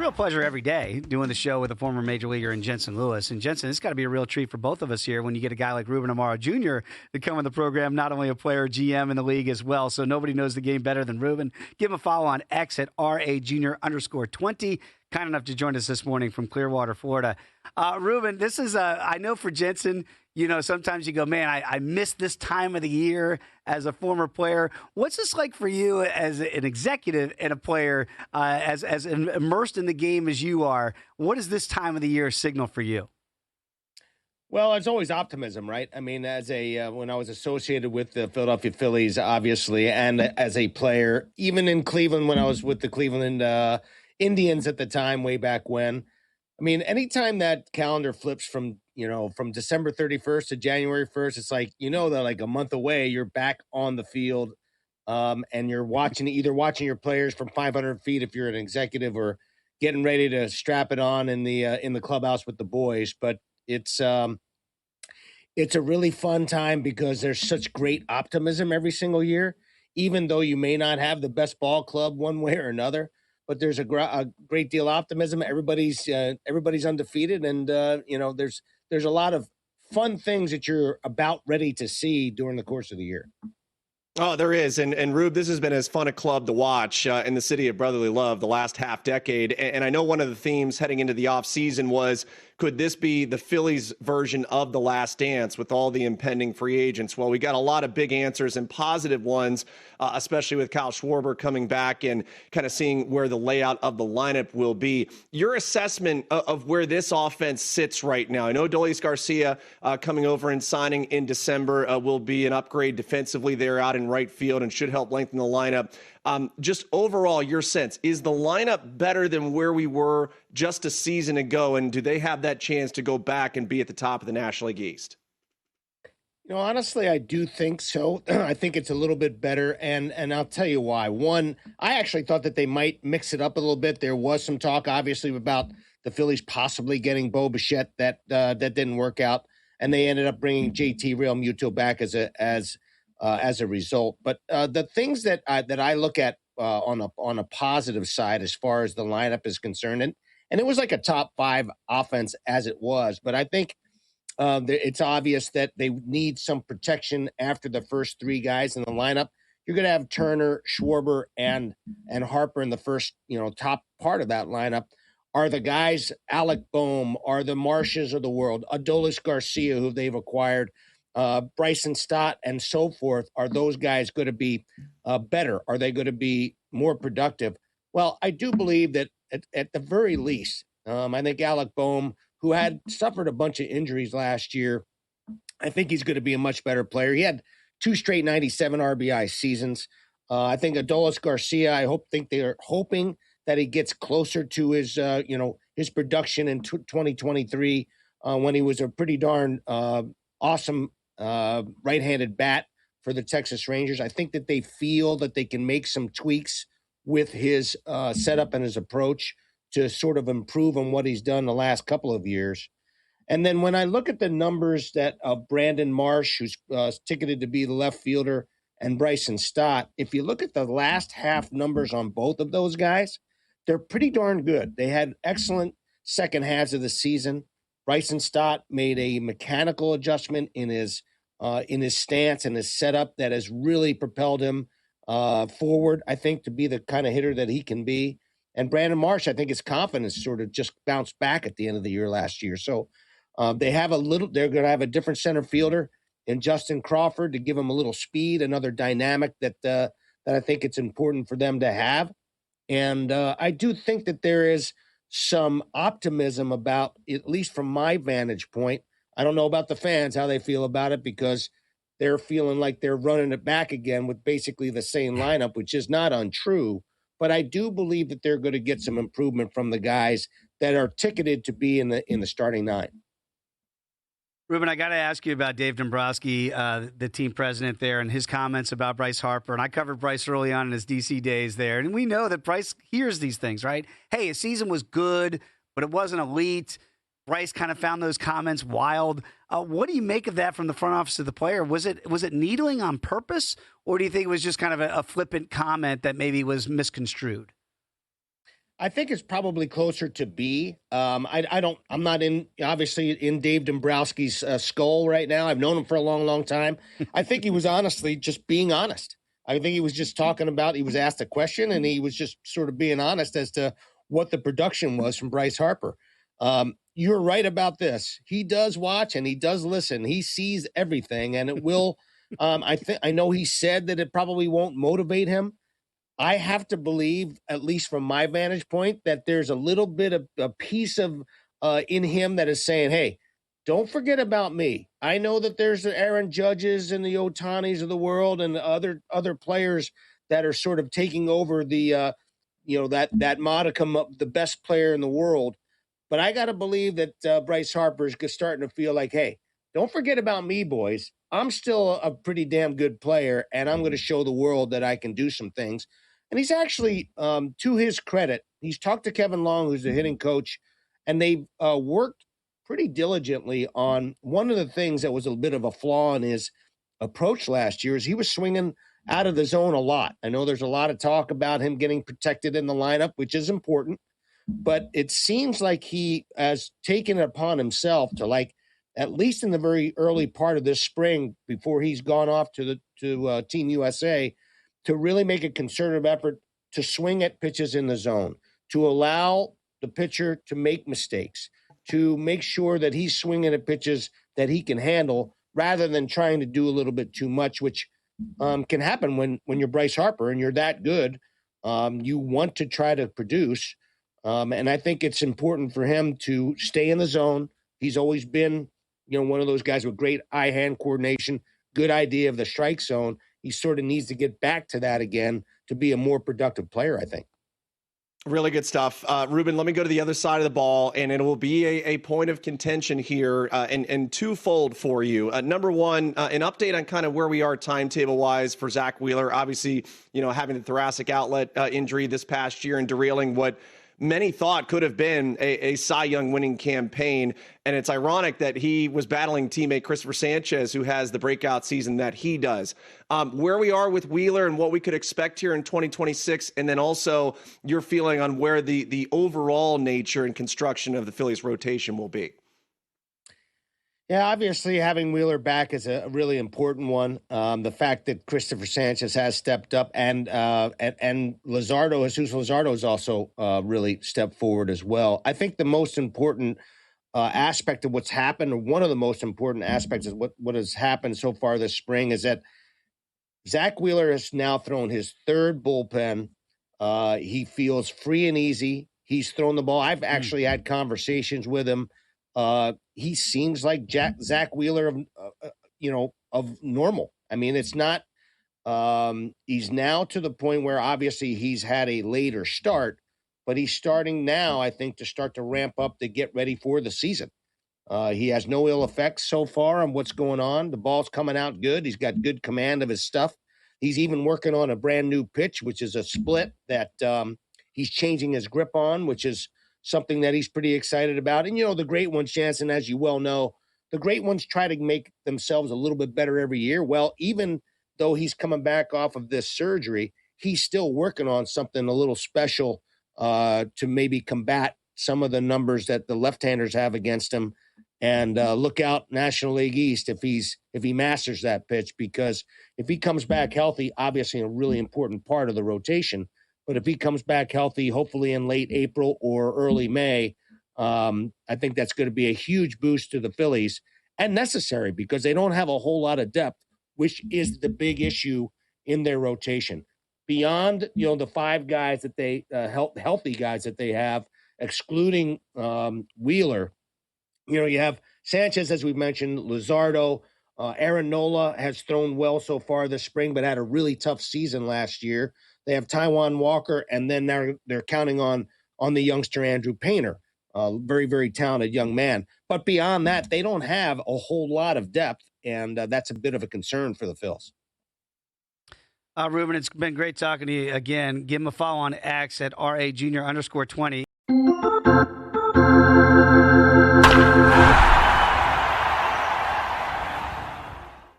real pleasure every day doing the show with a former major leaguer in Jensen Lewis. And Jensen, it's got to be a real treat for both of us here when you get a guy like Rubén Amaro Jr. to come on the program, not only a player, GM in the league as well. So nobody knows the game better than Rubén. Give him a follow on X at RA Jr_20. Kind enough to join us this morning from Clearwater, Florida. Rubén, this is, I know for Jensen, you know, sometimes you go, man, I miss this time of the year as a former player. What's this like for you as an executive and a player, as immersed in the game as you are? What does this time of the year signal for you? Well, it's always optimism, right? I mean, as when I was associated with the Philadelphia Phillies, obviously, and as a player, even in Cleveland when I was with the Cleveland Indians at the time, way back when. I mean, anytime that calendar flips from December 31st to January 1st, it's like, that like a month away, you're back on the field, and you're watching your players from 500 feet if you're an executive, or getting ready to strap it on in the clubhouse with the boys. But it's a really fun time because there's such great optimism every single year, even though you may not have the best ball club one way or another. But there's a great deal of optimism. Everybody's undefeated, and there's a lot of fun things that you're about ready to see during the course of the year. Oh, there is. And Rube, this has been as fun a club to watch in the city of brotherly love the last half decade. And I know one of the themes heading into the offseason was, could this be the Phillies version of The Last Dance with all the impending free agents? Well, we got a lot of big answers and positive ones, especially with Kyle Schwarber coming back and kind of seeing where the layout of the lineup will be. Your assessment of where this offense sits right now. I know Adolis Garcia coming over and signing in December will be an upgrade defensively there out in right field and should help lengthen the lineup. Just overall, your sense, is the lineup better than where we were just a season ago? And do they have that chance to go back and be at the top of the National League East? Honestly, I do think so. I think it's a little bit better, and I'll tell you why. One, I actually thought that they might mix it up a little bit. There was some talk, obviously, about the Phillies possibly getting Bo Bichette. That didn't work out, and they ended up bringing JT Realmuto back as a result. But the things that I look at on a positive side as far as the lineup is concerned, and it was like a top 5 offense as it was, but I think it's obvious that they need some protection after the first 3 guys in the lineup. You're going to have Turner, Schwarber, and Harper in the first top part of that lineup. Are the guys Alec Boehm, are the Marshes of the world, Adolis Garcia, who they've acquired, Bryson Stott, and so forth. Are those guys going to be better? Are they going to be more productive? Well, I do believe that at the very least, I think Alec Boehm, who had suffered a bunch of injuries last year, I think he's going to be a much better player. He had 2 straight 97 RBI seasons. I think Adolis Garcia, think they are hoping that he gets closer to his production in 2023 when he was a pretty darn awesome right-handed bat for the Texas Rangers. I think that they feel that they can make some tweaks with his setup and his approach to sort of improve on what he's done the last couple of years. And then when I look at the numbers that of Brandon Marsh, who's ticketed to be the left fielder, and Bryson Stott, if you look at the last half numbers on both of those guys, they're pretty darn good. They had excellent second halves of the season. Bryson Stott made a mechanical adjustment in his stance and his setup that has really propelled him forward, I think, to be the kind of hitter that he can be. And Brandon Marsh, I think his confidence sort of just bounced back at the end of the year last year. So they're going to have a different center fielder in Justin Crawford to give him a little speed, another dynamic that I think it's important for them to have. And I do think that there is some optimism about, at least from my vantage point. I don't know about the fans, how they feel about it, because they're feeling like they're running it back again with basically the same lineup, which is not untrue. But I do believe that they're going to get some improvement from the guys that are ticketed to be in the starting 9. Rubén, I got to ask you about Dave Dombrowski, the team president there, and his comments about Bryce Harper. And I covered Bryce early on in his DC days there. And we know that Bryce hears these things, right? Hey, his season was good, but it wasn't elite. Bryce kind of found those comments wild. What do you make of that from the front office of the player? Was it needling on purpose, or do you think it was just kind of a flippant comment that maybe was misconstrued? I think it's probably closer to B. I'm not obviously in Dave Dombrowski's skull right now. I've known him for a long, long time. I think he was honestly just being honest. I think he was just talking about, he was asked a question and he was just sort of being honest as to what the production was from Bryce Harper. You're right about this. He does watch and he does listen. He sees everything, and it will, I know he said that it probably won't motivate him. I have to believe, at least from my vantage point, that there's a little bit of a piece of in him that is saying, hey, don't forget about me. I know that there's the Aaron Judges and the Otanis of the world and the other players that are sort of taking over the that modicum of the best player in the world. But I got to believe that Bryce Harper is starting to feel like, hey, don't forget about me, boys. I'm still a pretty damn good player, and I'm going to show the world that I can do some things. And he's actually, to his credit, he's talked to Kevin Long, who's the hitting coach, and they've worked pretty diligently on one of the things that was a bit of a flaw in his approach last year is he was swinging out of the zone a lot. I know there's a lot of talk about him getting protected in the lineup, which is important, but it seems like he has taken it upon himself to, like, at least in the very early part of this spring, before he's gone off to Team USA, to really make a concerted effort to swing at pitches in the zone, to allow the pitcher to make mistakes, to make sure that he's swinging at pitches that he can handle rather than trying to do a little bit too much, which can happen when you're Bryce Harper and you're that good. You want to try to produce. And I think it's important for him to stay in the zone. He's always been, one of those guys with great eye-hand coordination, good idea of the strike zone. He sort of needs to get back to that again to be a more productive player, I think. Really good stuff. Ruben, let me go to the other side of the ball, and it will be a point of contention here and twofold for you. Number one, an update on kind of where we are timetable-wise for Zack Wheeler. Obviously, having the thoracic outlet injury this past year and derailing what many thought could have been a Cy Young winning campaign. And it's ironic that he was battling teammate Christopher Sanchez, who has the breakout season that he does. Where we are with Wheeler and what we could expect here in 2026, and then also your feeling on where the overall nature and construction of the Phillies rotation will be. Yeah, obviously having Wheeler back is a really important one. The fact that Christopher Sanchez has stepped up and Luzardo, Jesus Luzardo has also really stepped forward as well. I think the most important aspect of what's happened, or one of the most important aspects of what has happened so far this spring, is that Zack Wheeler has now thrown his third bullpen. He feels free and easy. He's thrown the ball. I've actually had conversations with him. He seems like Zack Wheeler of normal. I mean, it's not, he's now to the point where obviously he's had a later start, but he's starting now, I think, to start to ramp up to get ready for the season. He has no ill effects so far on what's going on. The ball's coming out good. He's got good command of his stuff. He's even working on a brand new pitch, which is a split that he's changing his grip on, which is something that he's pretty excited about. And, the great ones, Jensen, as you well know, the great ones try to make themselves a little bit better every year. Well, even though he's coming back off of this surgery, he's still working on something a little special to maybe combat some of the numbers that the left-handers have against him. And look out National League East if he masters that pitch, because if he comes back healthy, obviously a really important part of the rotation. But if he comes back healthy, hopefully in late April or early May, I think that's going to be a huge boost to the Phillies, and necessary because they don't have a whole lot of depth, which is the big issue in their rotation. Beyond, the five guys that they healthy guys that they have, excluding Wheeler, you have Sanchez, as we mentioned, Luzardo, Aaron Nola has thrown well so far this spring, but had a really tough season last year. They have Taijuan Walker, and then they're counting on the youngster Andrew Painter, very, very talented young man. But beyond that, they don't have a whole lot of depth, and that's a bit of a concern for the Phils. Ruben, it's been great talking to you again. Give him a follow on X at RA Jr _20.